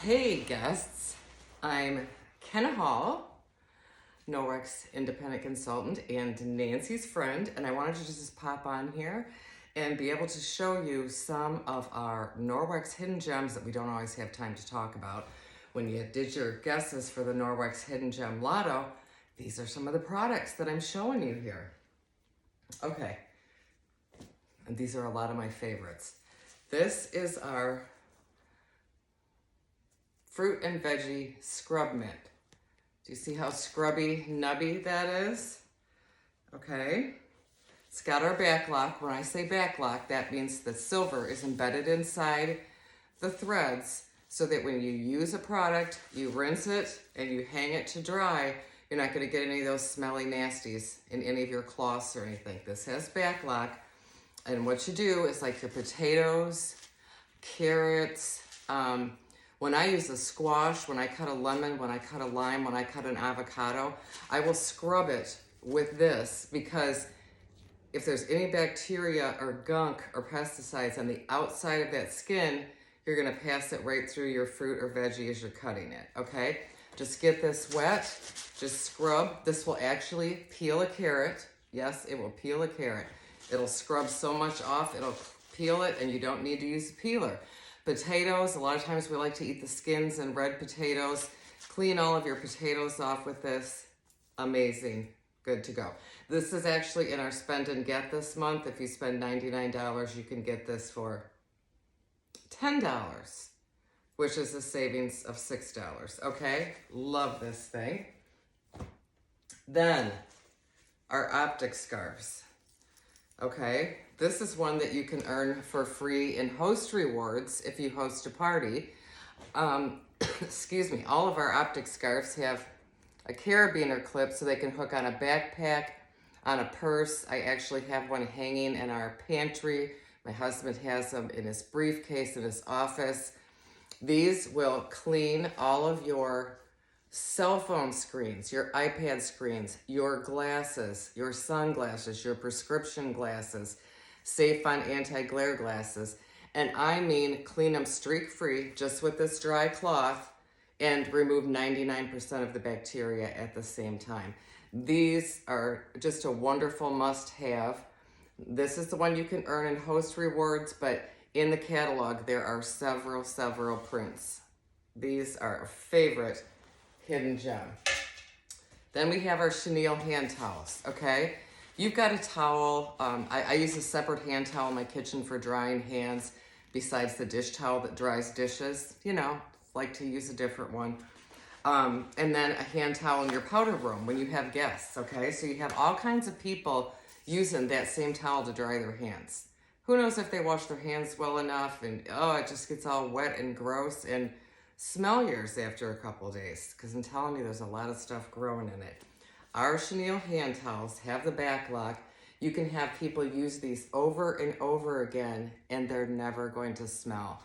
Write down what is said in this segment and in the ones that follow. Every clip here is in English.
Hey guests, I'm Ken Hall, Norwex independent consultant and Nancy's friend, and I wanted to just pop on here and be able to show you some of our Norwex hidden gems that we don't always have time to talk about. When you did your guesses for the Norwex hidden gem lotto, these are some of the products that I'm showing you here. Okay, and these are a lot of my favorites. This is our fruit and veggie scrub mint. Do you see how scrubby nubby that is? Okay. It's got our back lock. When I say back lock, that means the silver is embedded inside the threads so that when you use a product, you rinse it and you hang it to dry, you're not going to get any of those smelly nasties in any of your cloths or anything. This has back lock. And what you do is like your potatoes, carrots, when I use a squash, when I cut a lemon, when I cut a lime, when I cut an avocado, I will scrub it with this because if there's any bacteria or gunk or pesticides on the outside of that skin, you're gonna pass it right through your fruit or veggie as you're cutting it, okay? Just get this wet, just scrub. This will actually peel a carrot. Yes, it will peel a carrot. It'll scrub so much off, it'll peel it, and you don't need to use a peeler. Potatoes, a lot of times we like to eat the skins and red potatoes. Clean all of your potatoes off with this. Amazing, good to go. This is actually in our spend and get this month. If you spend $99, you can get this for $10, which is a savings of $6, okay? Love this thing. Then, our optic scarves, okay? This is one that you can earn for free in host rewards if you host a party. Excuse me, all of our optic scarves have a carabiner clip so they can hook on a backpack, on a purse. I actually have one hanging in our pantry. My husband has them in his briefcase in his office. These will clean all of your cell phone screens, your iPad screens, your glasses, your sunglasses, your prescription glasses, safe on anti-glare glasses. And I mean clean them streak-free just with this dry cloth and remove 99% of the bacteria at the same time. These are just a wonderful must-have. This is the one you can earn in host rewards, but in the catalog there are several prints. These are a favorite hidden gem. Then we have our chenille hand towels, okay? You've got a towel. I use a separate hand towel in my kitchen for drying hands besides the dish towel that dries dishes. You know, like to use a different one. And then a hand towel in your powder room when you have guests, okay? So you have all kinds of people using that same towel to dry their hands. Who knows if they wash their hands well enough and, oh, it just gets all wet and gross and smell yours after a couple days, because I'm telling you, there's a lot of stuff growing in it. Our chenille hand towels have the back lock. You can have people use these over and over again, and they're never going to smell.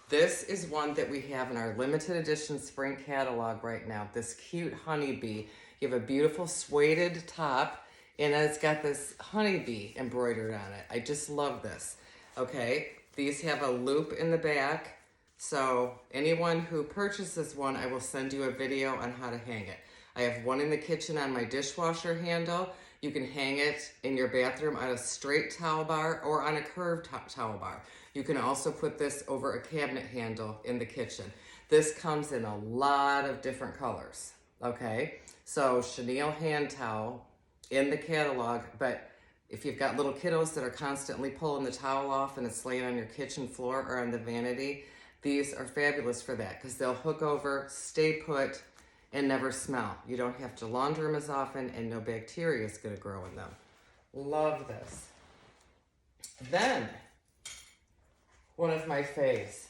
This is one that we have in our limited edition spring catalog right now, this cute honeybee. You have a beautiful suede top, and it's got this honeybee embroidered on it. I just love this, okay? These have a loop in the back. So anyone who purchases one, I will send you a video on how to hang it. I have one in the kitchen on my dishwasher handle. You can hang it in your bathroom on a straight towel bar or on a curved towel bar. You can also put this over a cabinet handle in the kitchen. This comes in a lot of different colors, okay? So chenille hand towel in the catalog, but if you've got little kiddos that are constantly pulling the towel off and it's laying on your kitchen floor or on the vanity, these are fabulous for that because they'll hook over, stay put, and never smell. You don't have to launder them as often and no bacteria is gonna grow in them. Love this. Then, one of my faves,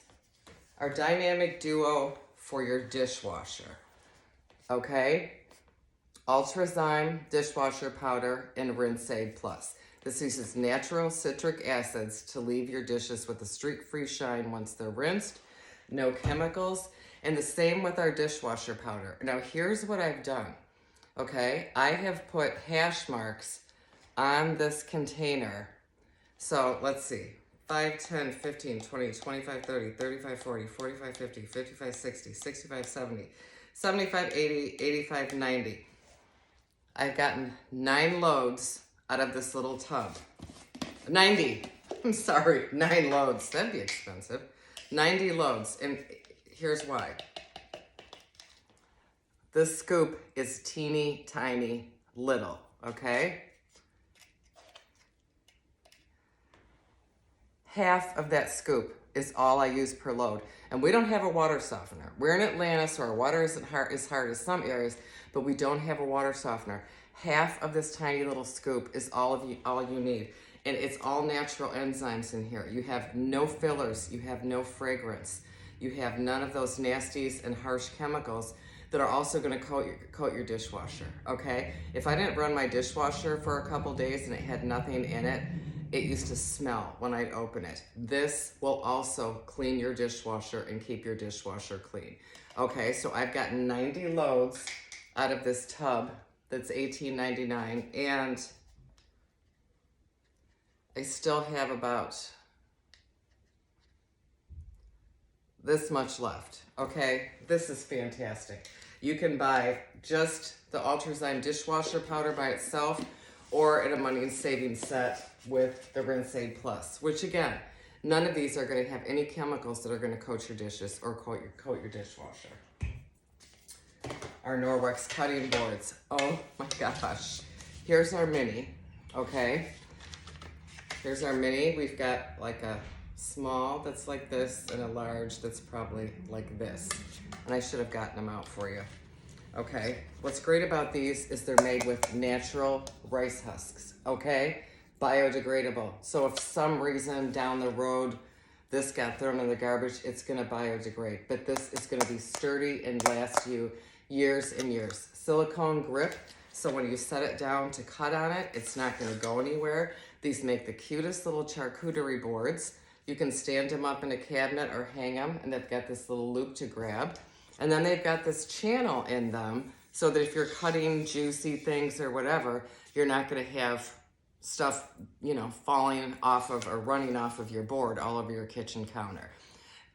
our dynamic duo for your dishwasher, okay? Ultrazyme dishwasher powder and Rinse Aid Plus. This uses natural citric acids to leave your dishes with a streak-free shine once they're rinsed, no chemicals, and the same with our dishwasher powder. Now here's what I've done, okay? I have put hash marks on this container. So let's see, 5, 10, 15, 20, 25, 30, 35, 40, 45, 50, 55, 60, 65, 70, 75, 80, 85, 90. I've gotten 9 loads out of this little tub. 90. I'm sorry, 9 loads. That'd be expensive. 90 loads. And here's why. This scoop is teeny tiny little, okay? Half of that scoop is all I use per load. And we don't have a water softener. We're in Atlanta, so our water isn't as hard as some areas, but we don't have a water softener. Half of this tiny little scoop is all you need. And it's all natural enzymes in here. You have no fillers, you have no fragrance. You have none of those nasties and harsh chemicals that are also gonna coat your dishwasher, okay? If I didn't run my dishwasher for a couple days and it had nothing in it, it used to smell when I'd open it. This will also clean your dishwasher and keep your dishwasher clean. Okay, so I've got 90 loads out of this tub that's $18.99, and I still have about this much left, okay? This is fantastic. You can buy just the Ultrazyme dishwasher powder by itself, or in a money and savings set with the Rinse Aid Plus, which again, none of these are gonna have any chemicals that are gonna coat your dishes or coat your dishwasher. Our Norwex cutting boards. Oh my gosh. Here's our mini, okay? Here's our mini. We've got like a small that's like this and a large that's probably like this. And I should have gotten them out for you. Okay, what's great about these is they're made with natural rice husks, okay? Biodegradable. So if some reason down the road this got thrown in the garbage, it's gonna biodegrade. But this is gonna be sturdy and last you years and years. Silicone grip, so when you set it down to cut on it, it's not gonna go anywhere. These make the cutest little charcuterie boards. You can stand them up in a cabinet or hang them, and they've got this little loop to grab. And then they've got this channel in them so that if you're cutting juicy things or whatever, you're not gonna have stuff, falling off of or running off of your board all over your kitchen counter.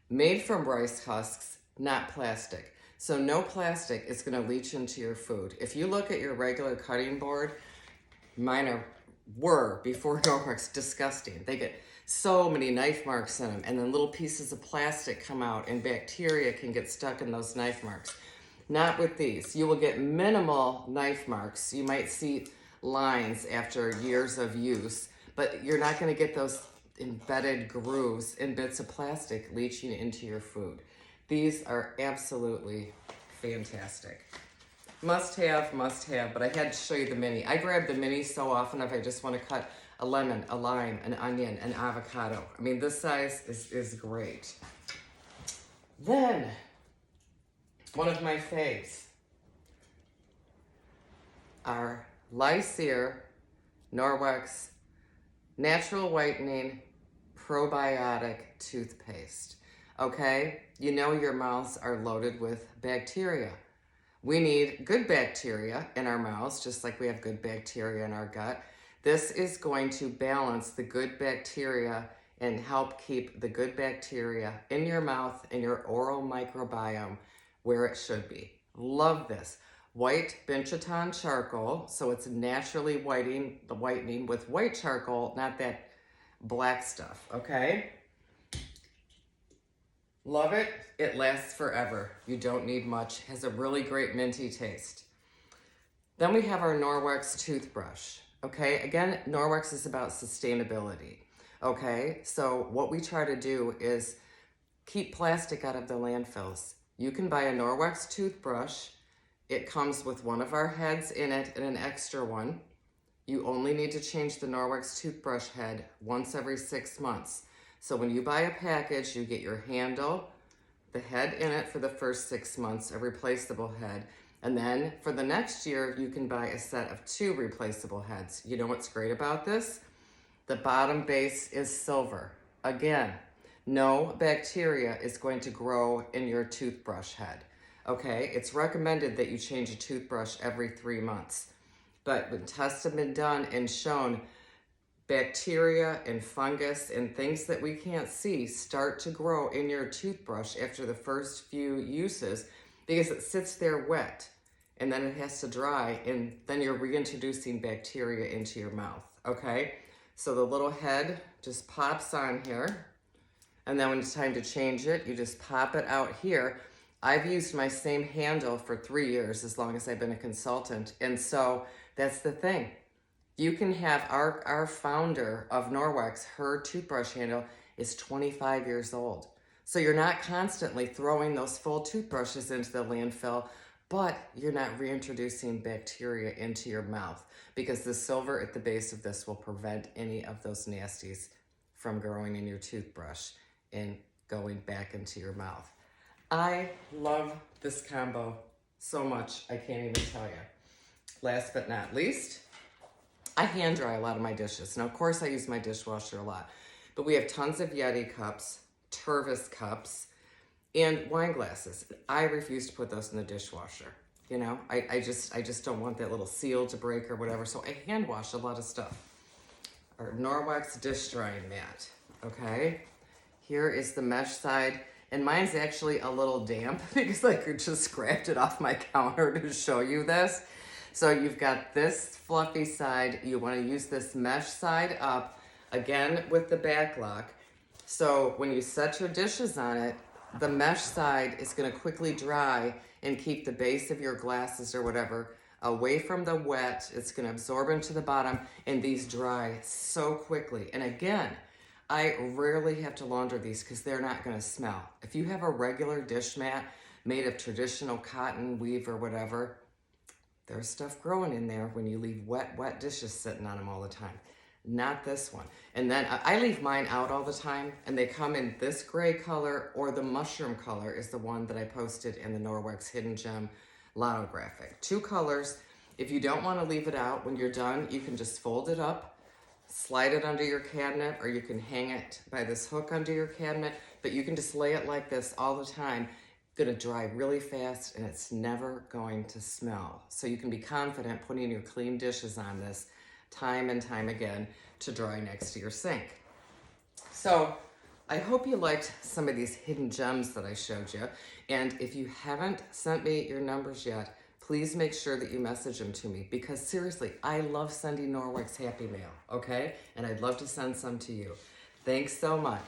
Made from rice husks, not plastic. So no plastic is gonna leach into your food. If you look at your regular cutting board, mine were before Norwex, disgusting. They get so many knife marks in them, and then little pieces of plastic come out and bacteria can get stuck in those knife marks. Not with these. You will get minimal knife marks. You might see lines after years of use, but you're not gonna get those embedded grooves and bits of plastic leaching into your food. These are absolutely fantastic. Must have, but I had to show you the mini. I grab the mini so often if I just want to cut a lemon, a lime, an onion, an avocado. I mean, this size is great. Then, one of my faves, our Lyseer Norwex Natural Whitening Probiotic Toothpaste. Okay, you know your mouths are loaded with bacteria. We need good bacteria in our mouths, just like we have good bacteria in our gut. This is going to balance the good bacteria and help keep the good bacteria in your mouth and your oral microbiome where it should be. Love this. White Binchaton charcoal, so it's naturally whitening with white charcoal, not that black stuff, okay? Love it. It lasts forever. You don't need much. Has a really great minty taste. Then we have our Norwex toothbrush. Okay, again, Norwex is about sustainability. Okay, so what we try to do is keep plastic out of the landfills. You can buy a Norwex toothbrush. It comes with one of our heads in it and an extra one. You only need to change the Norwex toothbrush head once every 6 months. So when you buy a package, you get your handle, the head in it for the first 6 months, a replaceable head. And then for the next year, you can buy a set of 2 replaceable heads. You know what's great about this? The bottom base is silver. Again, no bacteria is going to grow in your toothbrush head. Okay, it's recommended that you change a toothbrush every 3 months. But when tests have been done and shown bacteria and fungus and things that we can't see start to grow in your toothbrush after the first few uses because it sits there wet and then it has to dry and then you're reintroducing bacteria into your mouth, okay? So the little head just pops on here, and then when it's time to change it, you just pop it out here. I've used my same handle for 3 years, as long as I've been a consultant, and so that's the thing. You can have our founder of Norwex, her toothbrush handle is 25 years old. So you're not constantly throwing those full toothbrushes into the landfill, but you're not reintroducing bacteria into your mouth because the silver at the base of this will prevent any of those nasties from growing in your toothbrush and going back into your mouth. I love this combo so much, I can't even tell you. Last but not least, I hand dry a lot of my dishes. Now, of course, I use my dishwasher a lot, but we have tons of Yeti cups, Tervis cups, and wine glasses. I refuse to put those in the dishwasher. You know, I just don't want that little seal to break or whatever, so I hand wash a lot of stuff. Our Norwex dish drying mat, okay? Here is the mesh side, and mine's actually a little damp because I could just scratch it off my counter to show you this. So you've got this fluffy side. You want to use this mesh side up, again with the back lock. So when you set your dishes on it, the mesh side is going to quickly dry and keep the base of your glasses or whatever away from the wet. It's going to absorb into the bottom, and these dry so quickly. And again, I rarely have to launder these because they're not going to smell. If you have a regular dish mat made of traditional cotton, weave, or whatever, there's stuff growing in there when you leave wet dishes sitting on them all the time. Not this one. And then I leave mine out all the time, and they come in this gray color, or the mushroom color is the one that I posted in the Norwex Hidden Gem Lotto graphic. 2 colors. If you don't want to leave it out, when you're done, you can just fold it up, slide it under your cabinet, or you can hang it by this hook under your cabinet, but you can just lay it like this all the time. It's gonna dry really fast, and it's never going to smell. So you can be confident putting your clean dishes on this time and time again to dry next to your sink. So I hope you liked some of these hidden gems that I showed you. And if you haven't sent me your numbers yet, please make sure that you message them to me, because seriously, I love sending Norwex Happy Mail, okay? And I'd love to send some to you. Thanks so much.